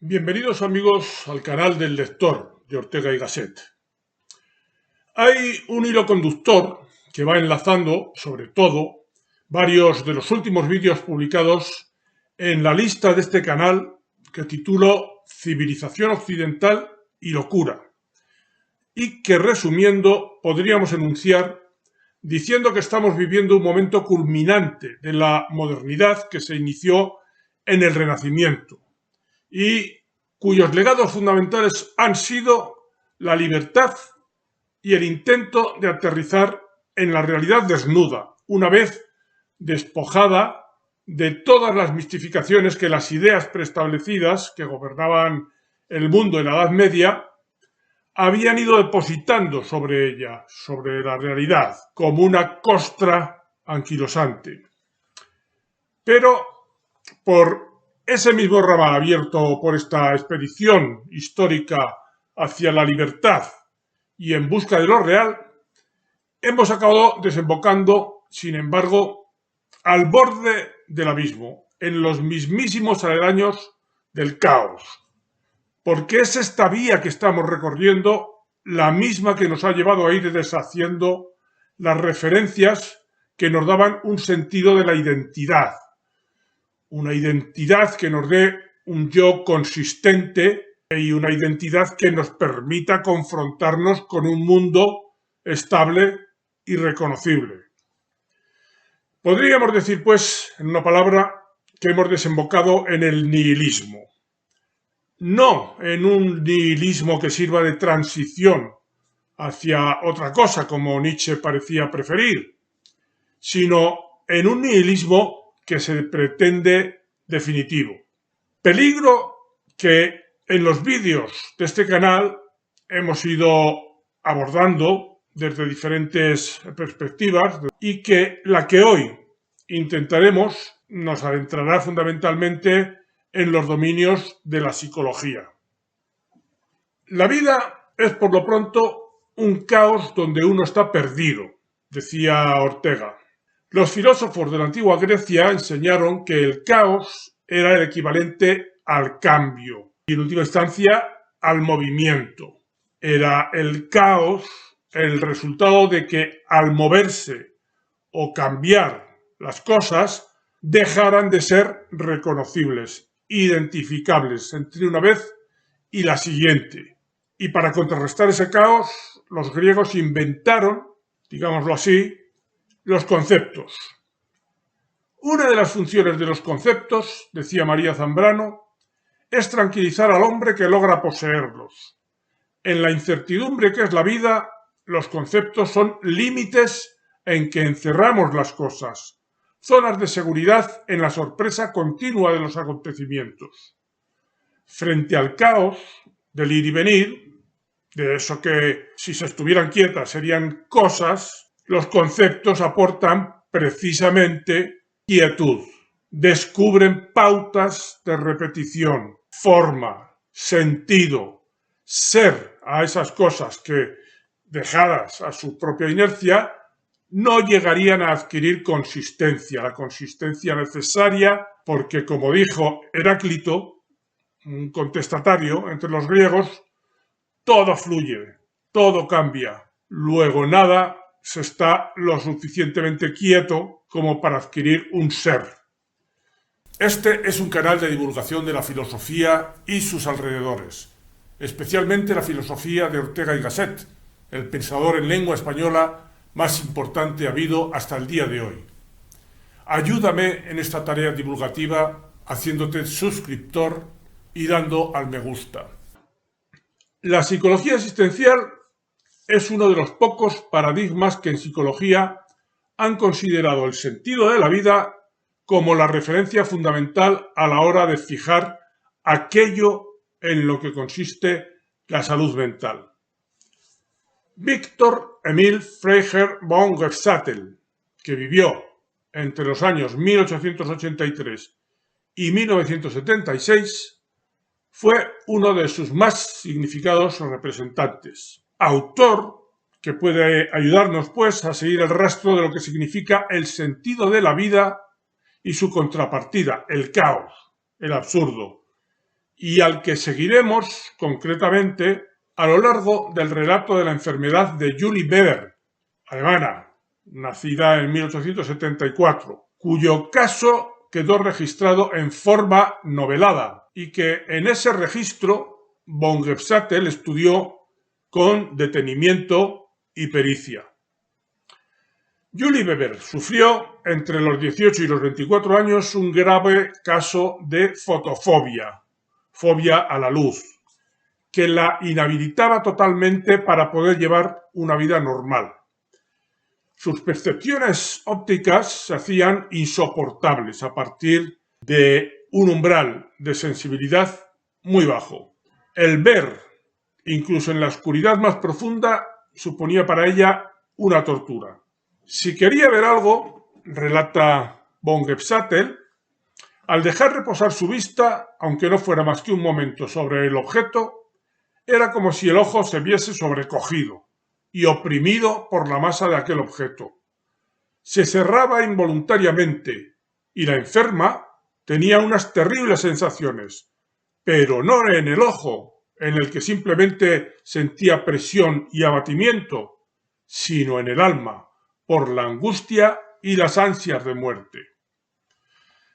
Bienvenidos amigos al canal del lector de Ortega y Gasset. Hay un hilo conductor que va enlazando, sobre todo, varios de los últimos vídeos publicados en la lista de este canal que titulo Civilización Occidental y Locura, y que resumiendo podríamos enunciar diciendo que estamos viviendo un momento culminante de la modernidad que se inició en el Renacimiento y cuyos legados fundamentales han sido la libertad y el intento de aterrizar en la realidad desnuda, una vez despojada de todas las mistificaciones que las ideas preestablecidas que gobernaban el mundo en la Edad Media habían ido depositando sobre ella, sobre la realidad, como una costra anquilosante. Pero por ese mismo ramal abierto por esta expedición histórica hacia la libertad y en busca de lo real, hemos acabado desembocando, sin embargo, al borde del abismo, en los mismísimos aledaños del caos, porque es esta vía que estamos recorriendo la misma que nos ha llevado a ir deshaciendo las referencias que nos daban un sentido de la identidad, una identidad que nos dé un yo consistente y una identidad que nos permita confrontarnos con un mundo estable y reconocible. Podríamos decir, pues, en una palabra, que hemos desembocado en el nihilismo. No en un nihilismo que sirva de transición hacia otra cosa, como Nietzsche parecía preferir, sino en un nihilismo que se pretende definitivo. Peligro que en los vídeos de este canal hemos ido abordando desde diferentes perspectivas y que la que hoy intentaremos nos adentrará fundamentalmente en los dominios de la psicología. La vida es por lo pronto un caos donde uno está perdido, decía Ortega. Los filósofos de la antigua Grecia enseñaron que el caos era el equivalente al cambio y en última instancia al movimiento. Era el caos el resultado de que al moverse o cambiar las cosas dejaran de ser reconocibles, identificables entre una vez y la siguiente. Y para contrarrestar ese caos, los griegos inventaron, digámoslo así, los conceptos. Una de las funciones de los conceptos, decía María Zambrano, es tranquilizar al hombre que logra poseerlos. En la incertidumbre que es la vida, los conceptos son límites en que encerramos las cosas, zonas de seguridad en la sorpresa continua de los acontecimientos. Frente al caos del ir y venir, de eso que si se estuvieran quietas serían cosas, los conceptos aportan precisamente quietud. Descubren pautas de repetición, forma, sentido, ser a esas cosas que, dejadas a su propia inercia, no llegarían a adquirir consistencia, la consistencia necesaria, porque como dijo Heráclito, un contestatario entre los griegos, todo fluye, todo cambia, luego nada se está lo suficientemente quieto como para adquirir un ser. Este es un canal de divulgación de la filosofía y sus alrededores, especialmente la filosofía de Ortega y Gasset, el pensador en lengua española más importante habido hasta el día de hoy. Ayúdame en esta tarea divulgativa haciéndote suscriptor y dando al me gusta. La psicología existencial es uno de los pocos paradigmas que en psicología han considerado el sentido de la vida como la referencia fundamental a la hora de fijar aquello en lo que consiste la salud mental. Victor Emil Freiherr von Gersattel, que vivió entre los años 1883 y 1976, fue uno de sus más significados representantes. Autor que puede ayudarnos, pues, a seguir el rastro de lo que significa el sentido de la vida y su contrapartida, el caos, el absurdo, y al que seguiremos concretamente a lo largo del relato de la enfermedad de Julie Weber, alemana, nacida en 1874, cuyo caso quedó registrado en forma novelada y que en ese registro von Gebsattel estudió con detenimiento y pericia. Julie Weber sufrió entre los 18 y los 24 años un grave caso de fotofobia, fobia a la luz, que la inhabilitaba totalmente para poder llevar una vida normal. Sus percepciones ópticas se hacían insoportables a partir de un umbral de sensibilidad muy bajo. El ver, incluso en la oscuridad más profunda, suponía para ella una tortura. Si quería ver algo, relata von Gebsattel, al dejar reposar su vista, aunque no fuera más que un momento sobre el objeto, era como si el ojo se viese sobrecogido y oprimido por la masa de aquel objeto. Se cerraba involuntariamente y la enferma tenía unas terribles sensaciones, pero no en el ojo, en el que simplemente sentía presión y abatimiento, sino en el alma, por la angustia y las ansias de muerte.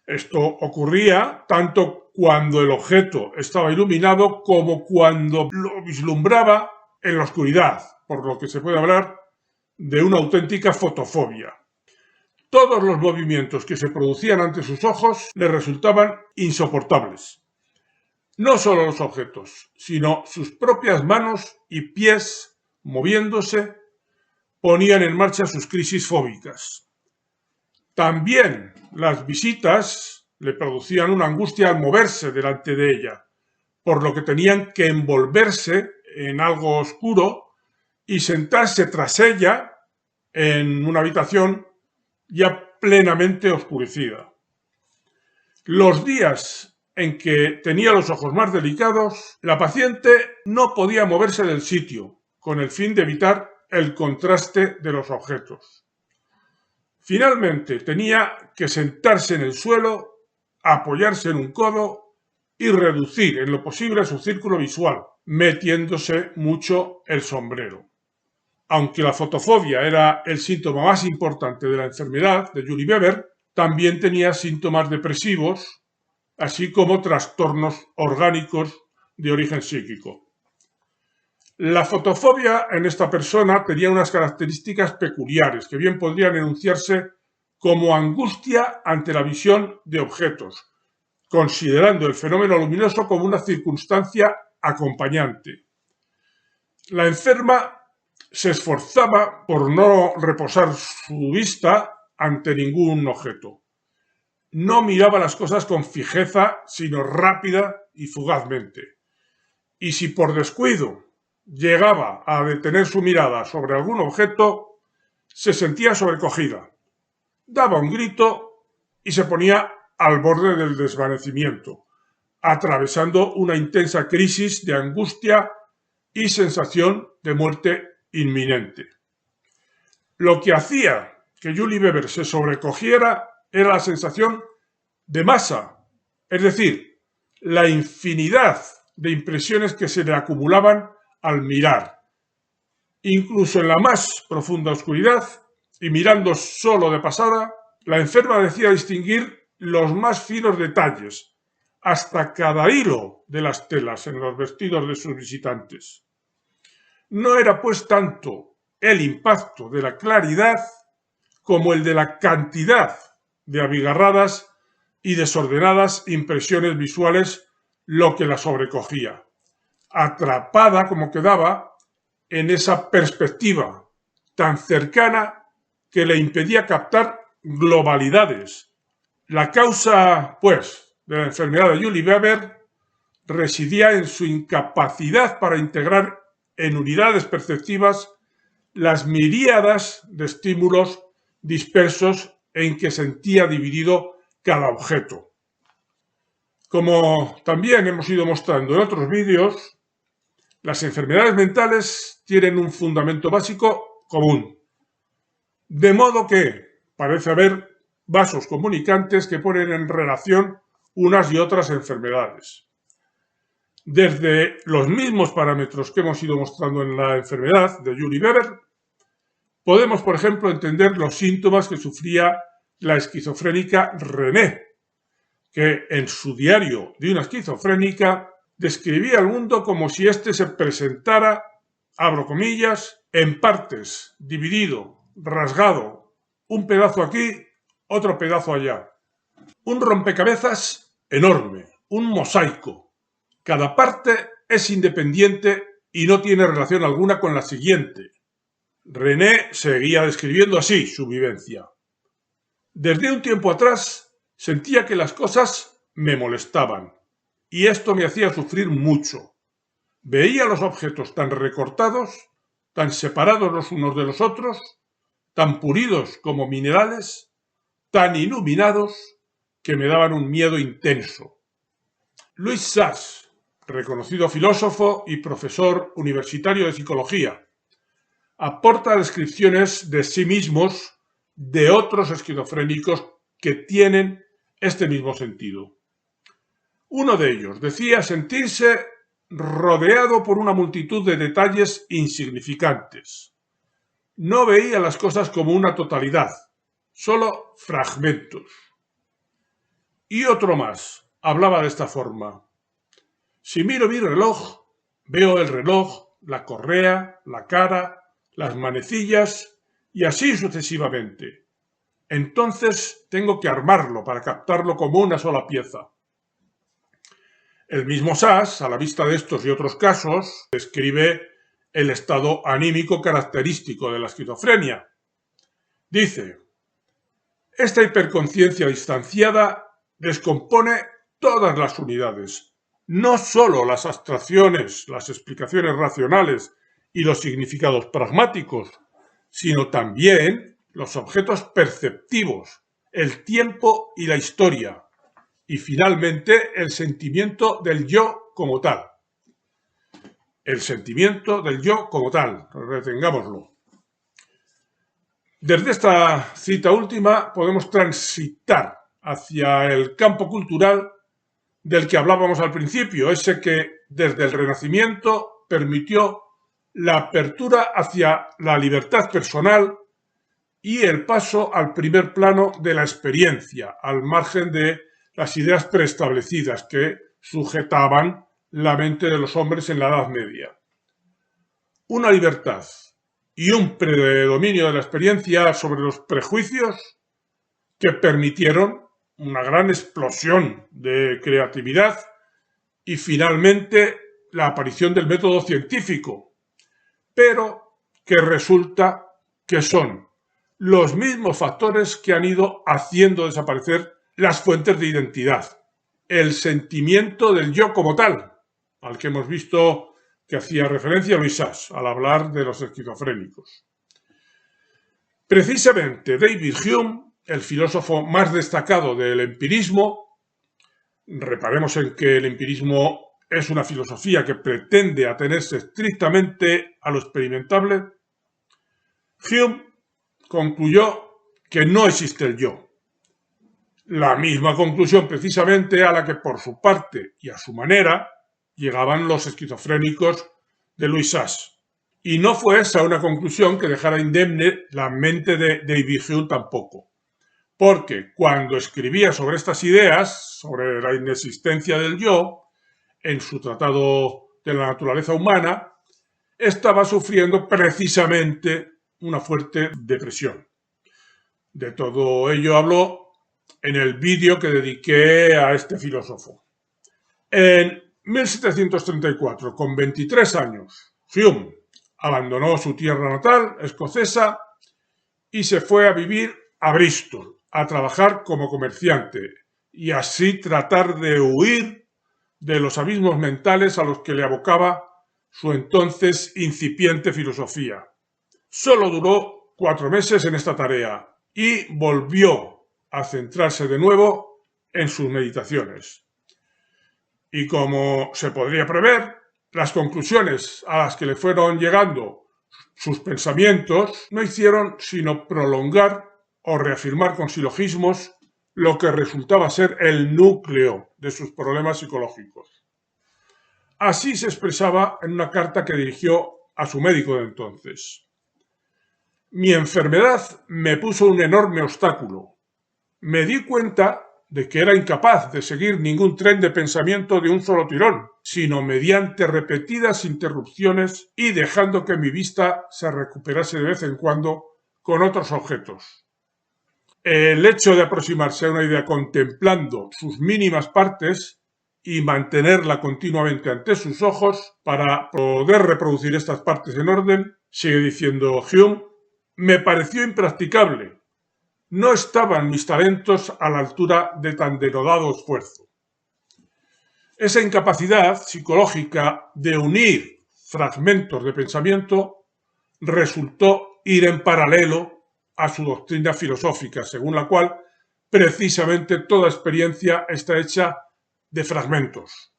Esto ocurría tanto cuando el objeto estaba iluminado como cuando lo vislumbraba en la oscuridad, por lo que se puede hablar de una auténtica fotofobia. Todos los movimientos que se producían ante sus ojos le resultaban insoportables. No solo los objetos, sino sus propias manos y pies moviéndose ponían en marcha sus crisis fóbicas. También las visitas le producían una angustia al moverse delante de ella, por lo que tenían que envolverse en algo oscuro y sentarse tras ella en una habitación ya plenamente oscurecida. Los días en que tenía los ojos más delicados, la paciente no podía moverse del sitio, con el fin de evitar el contraste de los objetos. Finalmente tenía que sentarse en el suelo, apoyarse en un codo y reducir en lo posible su círculo visual, metiéndose mucho el sombrero. Aunque la fotofobia era el síntoma más importante de la enfermedad de Julie Weber, también tenía síntomas depresivos, así como trastornos orgánicos de origen psíquico. La fotofobia en esta persona tenía unas características peculiares que bien podrían enunciarse como angustia ante la visión de objetos, considerando el fenómeno luminoso como una circunstancia acompañante. La enferma se esforzaba por no reposar su vista ante ningún objeto. No miraba las cosas con fijeza, sino rápida y fugazmente. Y si por descuido llegaba a detener su mirada sobre algún objeto, se sentía sobrecogida, daba un grito y se ponía al borde del desvanecimiento, atravesando una intensa crisis de angustia y sensación de muerte inminente. Lo que hacía que Julie Weber se sobrecogiera era la sensación de masa, es decir, la infinidad de impresiones que se le acumulaban al mirar. Incluso en la más profunda oscuridad, y mirando solo de pasada, la enferma decía distinguir los más finos detalles, hasta cada hilo de las telas en los vestidos de sus visitantes. No era pues tanto el impacto de la claridad como el de la cantidad de abigarradas y desordenadas impresiones visuales lo que la sobrecogía, atrapada como quedaba en esa perspectiva tan cercana que le impedía captar globalidades. La causa, pues, de la enfermedad de Julie Weber residía en su incapacidad para integrar en unidades perceptivas las miríadas de estímulos dispersos en que sentía dividido cada objeto. Como también hemos ido mostrando en otros vídeos, las enfermedades mentales tienen un fundamento básico común, de modo que parece haber vasos comunicantes que ponen en relación unas y otras enfermedades. Desde los mismos parámetros que hemos ido mostrando en la enfermedad de Julie Weber, podemos, por ejemplo, entender los síntomas que sufría la esquizofrénica René, que en su diario de una esquizofrénica describía el mundo como si éste se presentara, abro comillas, en partes, dividido, rasgado, un pedazo aquí, otro pedazo allá. Un rompecabezas enorme, un mosaico. Cada parte es independiente y no tiene relación alguna con la siguiente. René seguía describiendo así su vivencia. Desde un tiempo atrás sentía que las cosas me molestaban y esto me hacía sufrir mucho. Veía los objetos tan recortados, tan separados los unos de los otros, tan pulidos como minerales, tan iluminados, que me daban un miedo intenso. Louis Sachs, reconocido filósofo y profesor universitario de psicología, aporta descripciones de sí mismos de otros esquizofrénicos que tienen este mismo sentido. Uno de ellos decía sentirse rodeado por una multitud de detalles insignificantes. No veía las cosas como una totalidad, solo fragmentos. Y otro más hablaba de esta forma. Si miro mi reloj, veo el reloj, la correa, la cara, las manecillas y así sucesivamente. Entonces tengo que armarlo para captarlo como una sola pieza. El mismo Sachs, a la vista de estos y otros casos, describe el estado anímico característico de la esquizofrenia. Dice, esta hiperconciencia distanciada descompone todas las unidades, no solo las abstracciones, las explicaciones racionales y los significados pragmáticos, sino también los objetos perceptivos, el tiempo y la historia, y finalmente el sentimiento del yo como tal. El sentimiento del yo como tal, retengámoslo. Desde esta cita última podemos transitar hacia el campo cultural del que hablábamos al principio, ese que desde el Renacimiento permitió la apertura hacia la libertad personal y el paso al primer plano de la experiencia, al margen de las ideas preestablecidas que sujetaban la mente de los hombres en la Edad Media. Una libertad y un predominio de la experiencia sobre los prejuicios que permitieron una gran explosión de creatividad y finalmente la aparición del método científico, pero que resulta que son los mismos factores que han ido haciendo desaparecer las fuentes de identidad, el sentimiento del yo como tal, al que hemos visto que hacía referencia Louis Sachs al hablar de los esquizofrénicos. Precisamente David Hume, el filósofo más destacado del empirismo, reparemos en que el empirismo es una filosofía que pretende atenerse estrictamente a lo experimentable, Hume concluyó que no existe el yo. La misma conclusión precisamente a la que por su parte y a su manera llegaban los esquizofrénicos de Louis Sachs. Y no fue esa una conclusión que dejara indemne la mente de David Hume tampoco. Porque cuando escribía sobre estas ideas, sobre la inexistencia del yo, en su tratado de la naturaleza humana, estaba sufriendo precisamente una fuerte depresión. De todo ello habló en el vídeo que dediqué a este filósofo. En 1734, con 23 años, Hume abandonó su tierra natal, escocesa, y se fue a vivir a Bristol, a trabajar como comerciante, y así tratar de huir de los abismos mentales a los que le abocaba su entonces incipiente filosofía. Solo duró 4 meses en esta tarea y volvió a centrarse de nuevo en sus meditaciones. Y como se podría prever, las conclusiones a las que le fueron llegando sus pensamientos no hicieron sino prolongar o reafirmar con silogismos lo que resultaba ser el núcleo de sus problemas psicológicos. Así se expresaba en una carta que dirigió a su médico de entonces. Mi enfermedad me puso un enorme obstáculo. Me di cuenta de que era incapaz de seguir ningún tren de pensamiento de un solo tirón, sino mediante repetidas interrupciones y dejando que mi vista se recuperase de vez en cuando con otros objetos. El hecho de aproximarse a una idea contemplando sus mínimas partes y mantenerla continuamente ante sus ojos para poder reproducir estas partes en orden, sigue diciendo Hume, me pareció impracticable. No estaban mis talentos a la altura de tan denodado esfuerzo. Esa incapacidad psicológica de unir fragmentos de pensamiento resultó ir en paralelo a su doctrina filosófica, según la cual precisamente toda experiencia está hecha de fragmentos.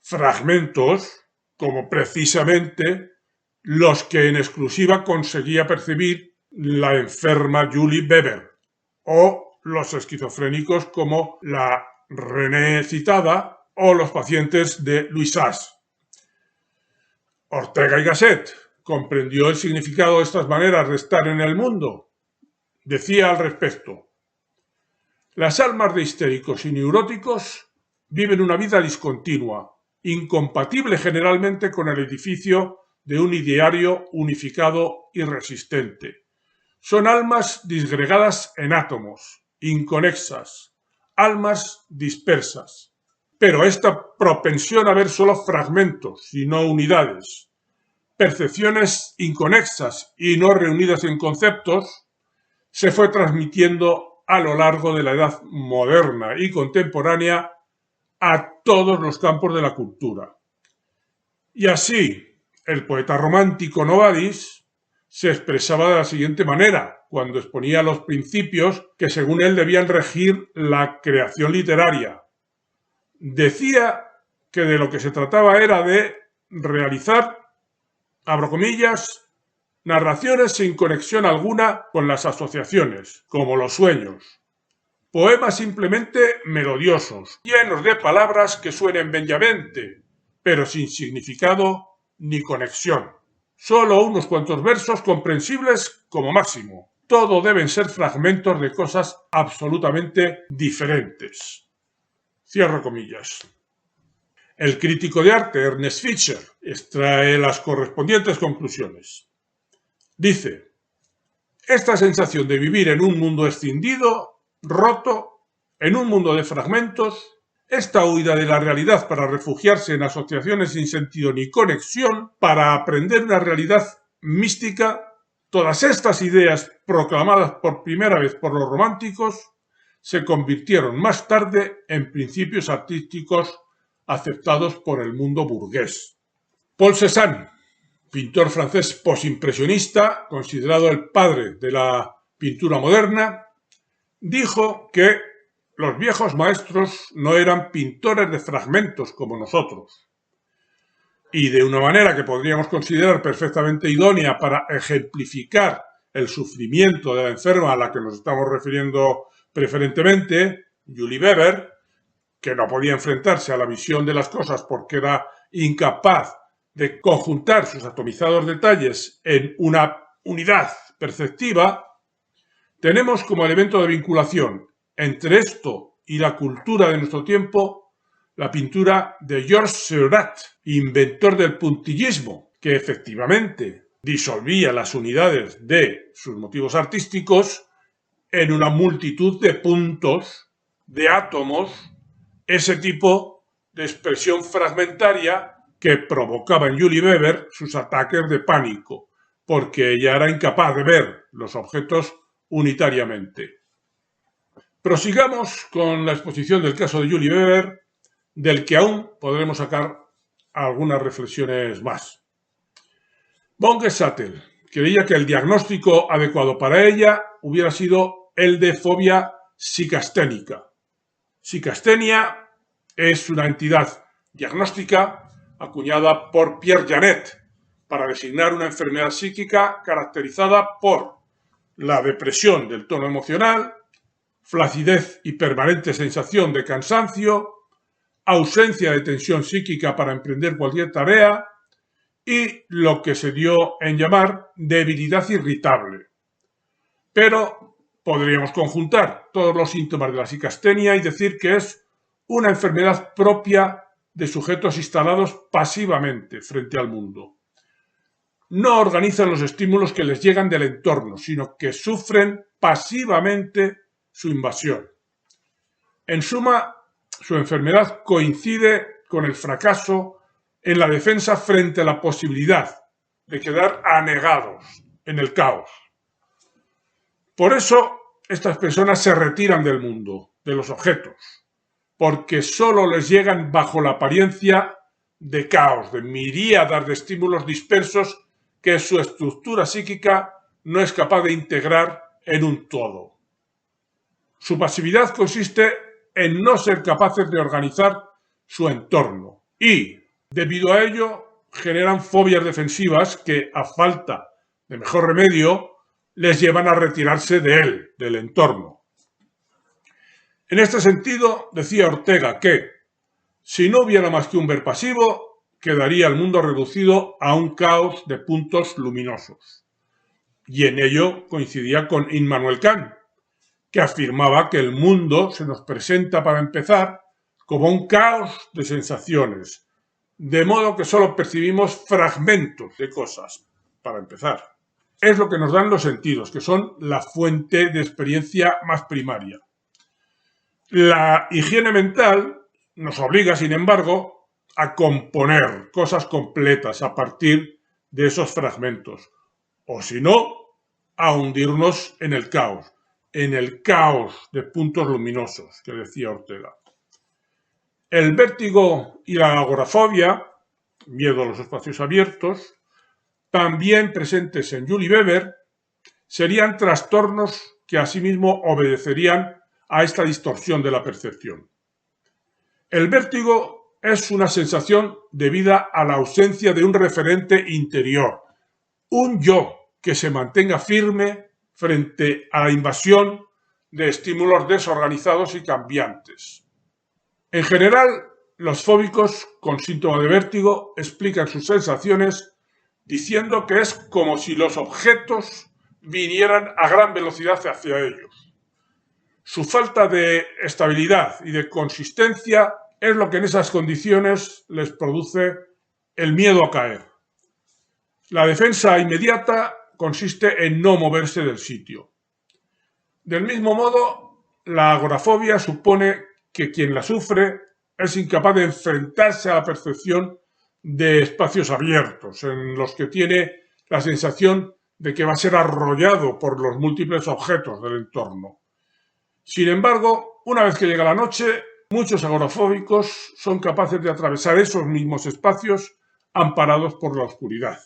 Fragmentos como precisamente los que en exclusiva conseguía percibir la enferma Julie Weber, o los esquizofrénicos como la René citada o los pacientes de Louis Sachs. Ortega y Gasset comprendió el significado de estas maneras de estar en el mundo. Decía al respecto, las almas de histéricos y neuróticos viven una vida discontinua, incompatible generalmente con el edificio de un ideario unificado y resistente. Son almas disgregadas en átomos, inconexas, almas dispersas. Pero esta propensión a ver solo fragmentos y no unidades, percepciones inconexas y no reunidas en conceptos, se fue transmitiendo a lo largo de la edad moderna y contemporánea a todos los campos de la cultura. Y así, el poeta romántico Novalis se expresaba de la siguiente manera, cuando exponía los principios que según él debían regir la creación literaria. Decía que de lo que se trataba era de realizar, abro comillas, narraciones sin conexión alguna con las asociaciones, como los sueños. Poemas simplemente melodiosos, llenos de palabras que suenen bellamente, pero sin significado ni conexión. Solo unos cuantos versos comprensibles como máximo. Todo deben ser fragmentos de cosas absolutamente diferentes. Cierro comillas. El crítico de arte Ernest Fischer extrae las correspondientes conclusiones. Dice, esta sensación de vivir en un mundo escindido, roto, en un mundo de fragmentos, esta huida de la realidad para refugiarse en asociaciones sin sentido ni conexión, para aprender una realidad mística, todas estas ideas proclamadas por primera vez por los románticos, se convirtieron más tarde en principios artísticos aceptados por el mundo burgués. Paul Cézanne, pintor francés posimpresionista, considerado el padre de la pintura moderna, dijo que los viejos maestros no eran pintores de fragmentos como nosotros. Y de una manera que podríamos considerar perfectamente idónea para ejemplificar el sufrimiento de la enferma a la que nos estamos refiriendo preferentemente, Julie Weber, que no podía enfrentarse a la visión de las cosas porque era incapaz de conjuntar sus atomizados detalles en una unidad perceptiva, tenemos como elemento de vinculación entre esto y la cultura de nuestro tiempo la pintura de Georges Seurat, inventor del puntillismo, que efectivamente disolvía las unidades de sus motivos artísticos en una multitud de puntos, de átomos, ese tipo de expresión fragmentaria que provocaba en Julie Weber sus ataques de pánico, porque ella era incapaz de ver los objetos unitariamente. Prosigamos con la exposición del caso de Julie Weber, del que aún podremos sacar algunas reflexiones más. Von Gesattel creía que el diagnóstico adecuado para ella hubiera sido el de fobia psicasténica. Psicastenia es una entidad diagnóstica acuñada por Pierre Janet para designar una enfermedad psíquica caracterizada por la depresión del tono emocional, flacidez y permanente sensación de cansancio, ausencia de tensión psíquica para emprender cualquier tarea y lo que se dio en llamar debilidad irritable. Pero podríamos conjuntar todos los síntomas de la psicastenia y decir que es una enfermedad propia de sujetos instalados pasivamente frente al mundo. No organizan los estímulos que les llegan del entorno, sino que sufren pasivamente su invasión. En suma, su enfermedad coincide con el fracaso en la defensa frente a la posibilidad de quedar anegados en el caos. Por eso, estas personas se retiran del mundo, de los objetos, porque solo les llegan bajo la apariencia de caos, de miríadas de estímulos dispersos que su estructura psíquica no es capaz de integrar en un todo. Su pasividad consiste en no ser capaces de organizar su entorno y, debido a ello, generan fobias defensivas que, a falta de mejor remedio, les llevan a retirarse de él, del entorno. En este sentido, decía Ortega que, si no hubiera más que un ver pasivo, quedaría el mundo reducido a un caos de puntos luminosos. Y en ello coincidía con Immanuel Kant, que afirmaba que el mundo se nos presenta, para empezar, como un caos de sensaciones, de modo que solo percibimos fragmentos de cosas, para empezar. Es lo que nos dan los sentidos, que son la fuente de experiencia más primaria. La higiene mental nos obliga, sin embargo, a componer cosas completas a partir de esos fragmentos, o si no, a hundirnos en el caos de puntos luminosos, que decía Ortega. El vértigo y la agorafobia, miedo a los espacios abiertos, también presentes en Julie Weber, serían trastornos que asimismo obedecerían a esta distorsión de la percepción. El vértigo es una sensación debida a la ausencia de un referente interior, un yo que se mantenga firme frente a la invasión de estímulos desorganizados y cambiantes. En general, los fóbicos con síntoma de vértigo explican sus sensaciones diciendo que es como si los objetos vinieran a gran velocidad hacia ellos. Su falta de estabilidad y de consistencia es lo que en esas condiciones les produce el miedo a caer. La defensa inmediata consiste en no moverse del sitio. Del mismo modo, la agorafobia supone que quien la sufre es incapaz de enfrentarse a la percepción de espacios abiertos, en los que tiene la sensación de que va a ser arrollado por los múltiples objetos del entorno. Sin embargo, una vez que llega la noche, muchos agorafóbicos son capaces de atravesar esos mismos espacios amparados por la oscuridad.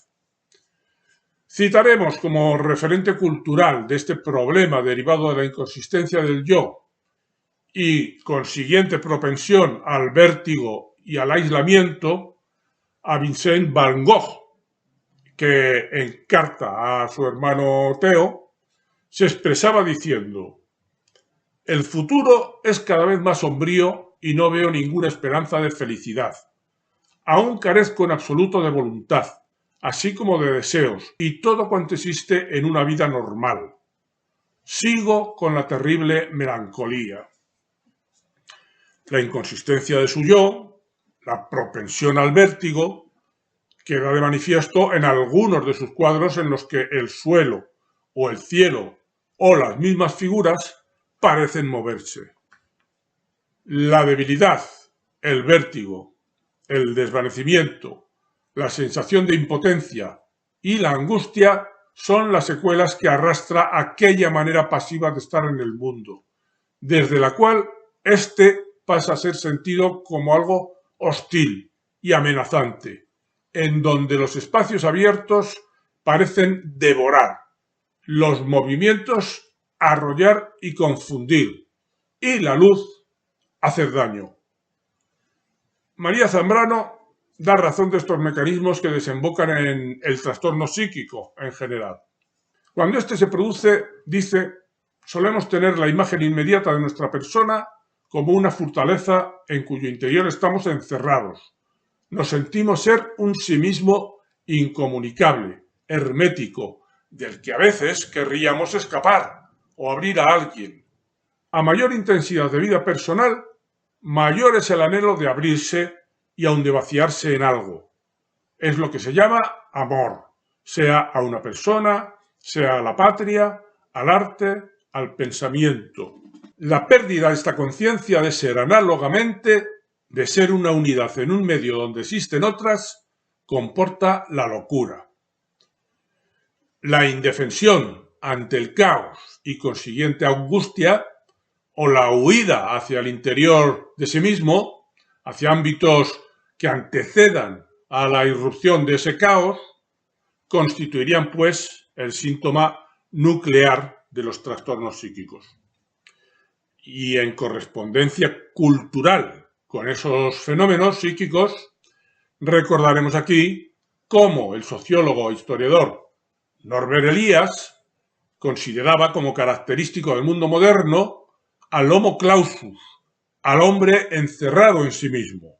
Citaremos como referente cultural de este problema derivado de la inconsistencia del yo y consiguiente propensión al vértigo y al aislamiento a Vincent van Gogh, que en carta a su hermano Theo se expresaba diciendo: «El futuro es cada vez más sombrío y no veo ninguna esperanza de felicidad. Aún carezco en absoluto de voluntad, así como de deseos y todo cuanto existe en una vida normal. Sigo con la terrible melancolía». La inconsistencia de su yo, la propensión al vértigo, queda de manifiesto en algunos de sus cuadros en los que el suelo o el cielo o las mismas figuras parecen moverse. La debilidad, el vértigo, el desvanecimiento, la sensación de impotencia y la angustia son las secuelas que arrastra aquella manera pasiva de estar en el mundo, desde la cual éste pasa a ser sentido como algo hostil y amenazante, en donde los espacios abiertos parecen devorar, los movimientos arrollar y confundir, y la luz hacer daño. María Zambrano da razón de estos mecanismos que desembocan en el trastorno psíquico en general. Cuando éste se produce, dice, solemos tener la imagen inmediata de nuestra persona como una fortaleza en cuyo interior estamos encerrados. Nos sentimos ser un sí mismo incomunicable, hermético, del que a veces querríamos escapar o abrir a alguien. A mayor intensidad de vida personal, mayor es el anhelo de abrirse y aun de vaciarse en algo. Es lo que se llama amor, sea a una persona, sea a la patria, al arte, al pensamiento. La pérdida de esta conciencia de ser análogamente, de ser una unidad en un medio donde existen otras, comporta la locura. La indefensión ante el caos y consiguiente angustia, o la huida hacia el interior de sí mismo, hacia ámbitos que antecedan a la irrupción de ese caos, constituirían, pues, el síntoma nuclear de los trastornos psíquicos. Y en correspondencia cultural con esos fenómenos psíquicos, recordaremos aquí cómo el sociólogo e historiador Norbert Elias consideraba como característico del mundo moderno al homo clausus, al hombre encerrado en sí mismo.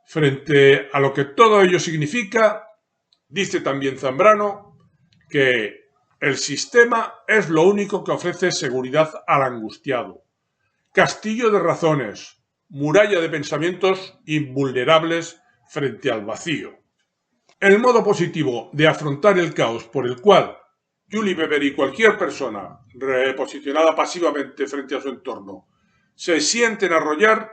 Frente a lo que todo ello significa, dice también Zambrano que el sistema es lo único que ofrece seguridad al angustiado, castillo de razones, muralla de pensamientos invulnerables frente al vacío. El modo positivo de afrontar el caos por el cual Julie Weber y cualquier persona reposicionada pasivamente frente a su entorno se sienten arrollar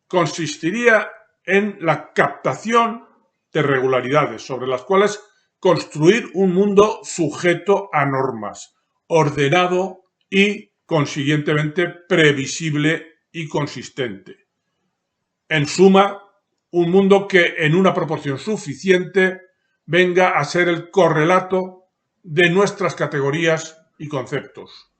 consistiría en la captación de regularidades sobre las cuales construir un mundo sujeto a normas, ordenado y, consiguientemente, previsible y consistente. En suma, un mundo que en una proporción suficiente venga a ser el correlato de nuestras categorías y conceptos.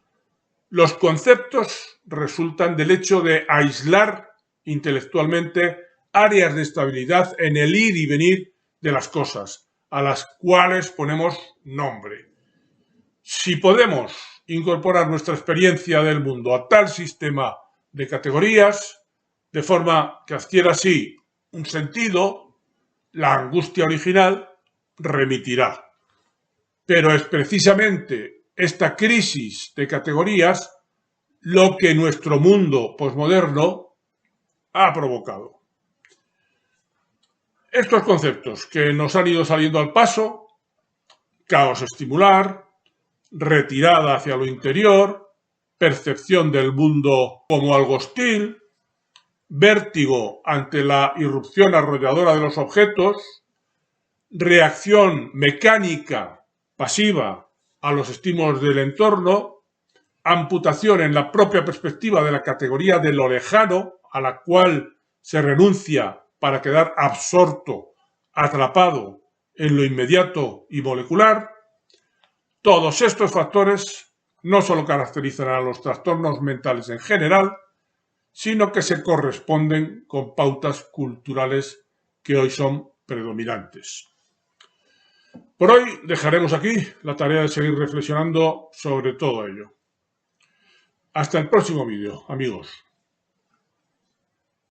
Los conceptos resultan del hecho de aislar intelectualmente áreas de estabilidad en el ir y venir de las cosas, a las cuales ponemos nombre. Si podemos incorporar nuestra experiencia del mundo a tal sistema de categorías, de forma que adquiera así un sentido, la angustia original remitirá. Pero es precisamente esta crisis de categorías lo que nuestro mundo posmoderno ha provocado. Estos conceptos que nos han ido saliendo al paso, caos estimular, retirada hacia lo interior, percepción del mundo como algo hostil, vértigo ante la irrupción arrolladora de los objetos, reacción mecánica pasiva a los estímulos del entorno, amputación en la propia perspectiva de la categoría de lo lejano, a la cual se renuncia para quedar absorto, atrapado en lo inmediato y molecular. Todos estos factores no solo caracterizan a los trastornos mentales en general, sino que se corresponden con pautas culturales que hoy son predominantes. Por hoy dejaremos aquí la tarea de seguir reflexionando sobre todo ello. Hasta el próximo vídeo, amigos.